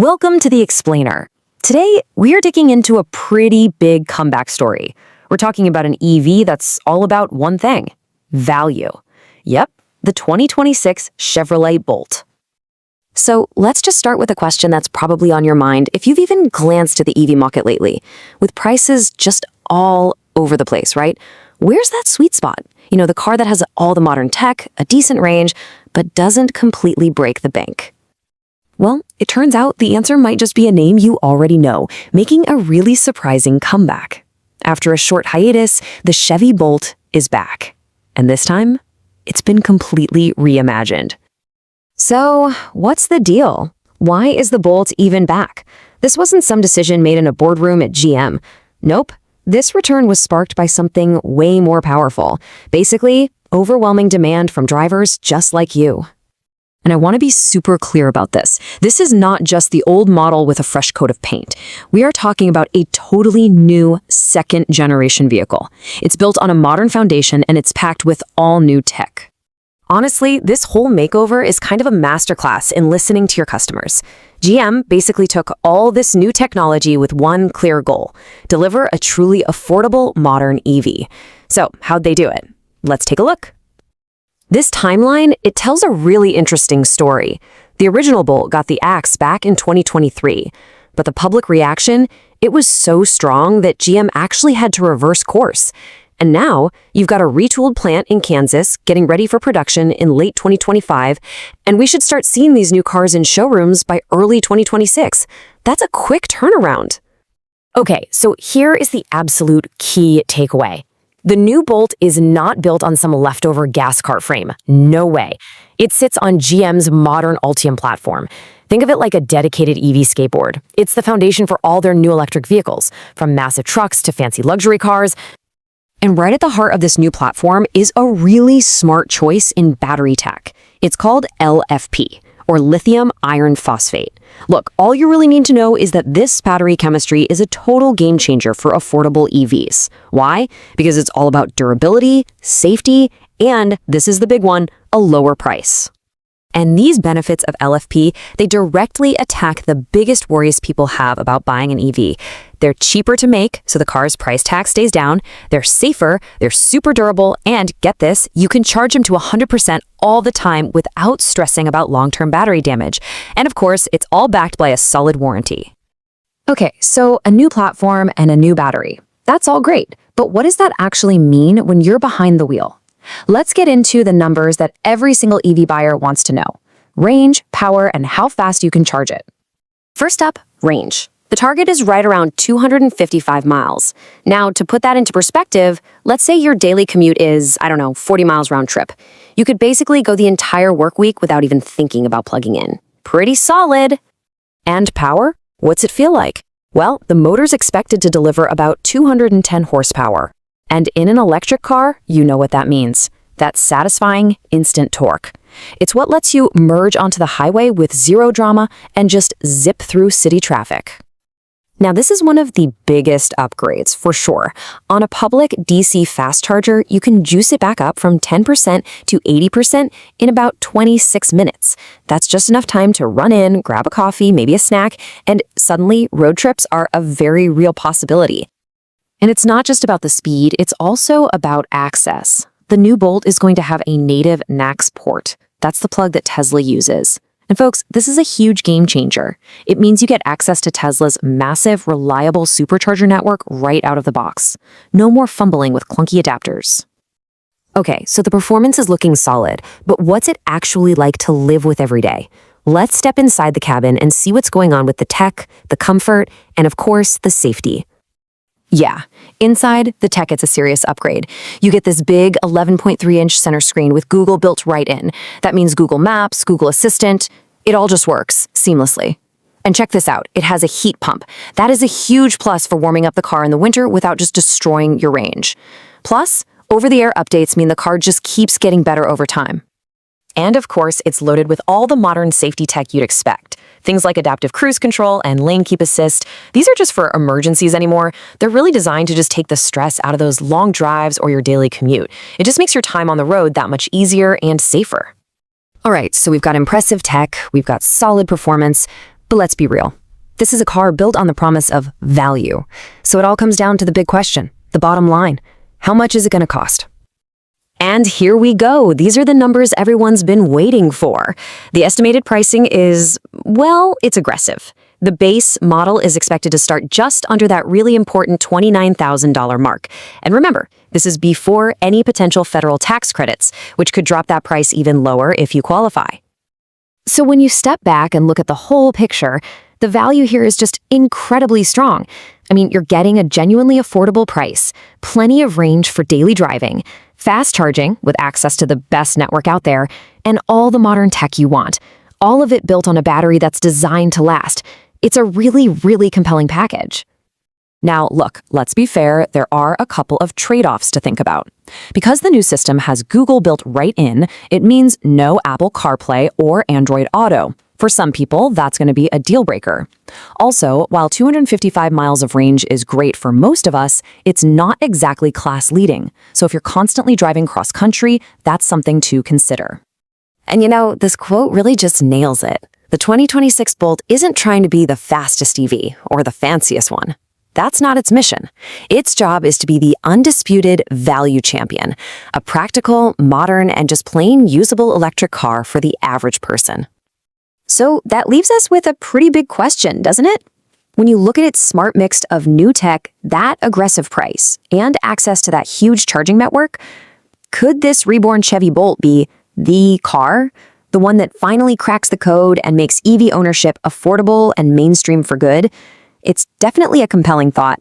Welcome to The Explainer. Today, we are digging into a pretty big comeback story. We're talking about an EV that's all about one thing: value. Yep, the 2026 Chevrolet Bolt. So let's just start with a question that's probably on your mind if you've even glanced at the EV market lately. With prices just all over the place, right? Where's that sweet spot? The car that has all the modern tech, a decent range, but doesn't completely break the bank. Well, it turns out the answer might just be a name you already know, making a really surprising comeback. After a short hiatus, the Chevy Bolt is back. And this time, it's been completely reimagined. So, what's the deal? Why is the Bolt even back? This wasn't some decision made in a boardroom at GM. Nope. This return was sparked by something way more powerful. Basically, overwhelming demand from drivers just like you. And I want to be super clear about this. This is not just the old model with a fresh coat of paint. We are talking about a totally new second-generation vehicle. It's built on a modern foundation and it's packed with all new tech. Honestly, this whole makeover is kind of a masterclass in listening to your customers. GM basically took all this new technology with one clear goal: deliver a truly affordable modern EV. So, how'd they do it? Let's take a look. This timeline, it tells a really interesting story. The original Bolt got the axe back in 2023, but the public reaction, it was so strong that GM actually had to reverse course. And now, you've got a retooled plant in Kansas getting ready for production in late 2025, and we should start seeing these new cars in showrooms by early 2026. That's a quick turnaround. Okay, so here is the absolute key takeaway. The new Bolt is not built on some leftover gas cart frame. No way. It sits on GM's modern Ultium platform. Think of it like a dedicated EV skateboard. It's the foundation for all their new electric vehicles, from massive trucks to fancy luxury cars. And right at the heart of this new platform is a really smart choice in battery tech. It's called LFP, or lithium iron phosphate. Look, all you really need to know is that this battery chemistry is a total game changer for affordable EVs. Why? Because it's all about durability, safety, and, this is the big one, a lower price. And these benefits of LFP, they directly attack the biggest worries people have about buying an EV. They're cheaper to make, so the car's price tag stays down. They're safer, they're super durable, and get this, you can charge them to 100% all the time without stressing about long-term battery damage. And of course, it's all backed by a solid warranty. Okay, so a new platform and a new battery. That's all great, but what does that actually mean when you're behind the wheel? Let's get into the numbers that every single EV buyer wants to know: range, power, and how fast you can charge it. First up, range. The target is right around 255 miles. Now, to put that into perspective, let's say your daily commute is, 40 miles round trip. You could basically go the entire work week without even thinking about plugging in. Pretty solid. And power? What's it feel like? Well, the motor's expected to deliver about 210 horsepower. And in an electric car, you know what that means. That satisfying, instant torque. It's what lets you merge onto the highway with zero drama and just zip through city traffic. Now, this is one of the biggest upgrades, for sure. On a public DC fast charger, you can juice it back up from 10% to 80% in about 26 minutes. That's just enough time to run in, grab a coffee, maybe a snack, and suddenly road trips are a very real possibility. And it's not just about the speed, it's also about access. The new Bolt is going to have a native NACS port. That's the plug that Tesla uses. And folks, this is a huge game changer. It means you get access to Tesla's massive, reliable supercharger network right out of the box. No more fumbling with clunky adapters. Okay, so the performance is looking solid, but what's it actually like to live with every day? Let's step inside the cabin and see what's going on with the tech, the comfort, and of course, the safety. Yeah, inside, the tech gets a serious upgrade. You get this big 11.3-inch center screen with Google built right in. That means Google Maps, Google Assistant, it all just works seamlessly. And check this out, it has a heat pump. That is a huge plus for warming up the car in the winter without just destroying your range. Plus, over-the-air updates mean the car just keeps getting better over time. And of course, it's loaded with all the modern safety tech you'd expect. Things like adaptive cruise control and lane keep assist, these are just for emergencies anymore. They're really designed to just take the stress out of those long drives or your daily commute. It just makes your time on the road that much easier and safer. All right, so we've got impressive tech, we've got solid performance, But let's be real. This is a car built on the promise of value. So it all comes down to the big question, the bottom line. How much is it going to cost? And here we go. These are the numbers everyone's been waiting for. The estimated pricing is, well, it's aggressive. The base model is expected to start just under that really important $29,000 mark. And remember, this is before any potential federal tax credits, which could drop that price even lower if you qualify. So when you step back and look at the whole picture, the value here is just incredibly strong. I mean, you're getting a genuinely affordable price, plenty of range for daily driving, fast charging with access to the best network out there, and all the modern tech you want. All of it built on a battery that's designed to last. It's a really, really compelling package. Now, look, let's be fair, there are a couple of trade-offs to think about. Because the new system has Google built right in, it means no Apple CarPlay or Android Auto. For some people, that's going to be a deal breaker. Also, while 255 miles of range is great for most of us, it's not exactly class-leading. So if you're constantly driving cross-country, that's something to consider. And you know, this quote really just nails it. The 2026 Bolt isn't trying to be the fastest EV or the fanciest one. That's not its mission. Its job is to be the undisputed value champion, a practical, modern, and just plain usable electric car for the average person. So that leaves us with a pretty big question, doesn't it? When you look at its smart mix of new tech, that aggressive price, and access to that huge charging network, could this reborn Chevy Bolt be the car? The one that finally cracks the code and makes EV ownership affordable and mainstream for good? It's definitely a compelling thought.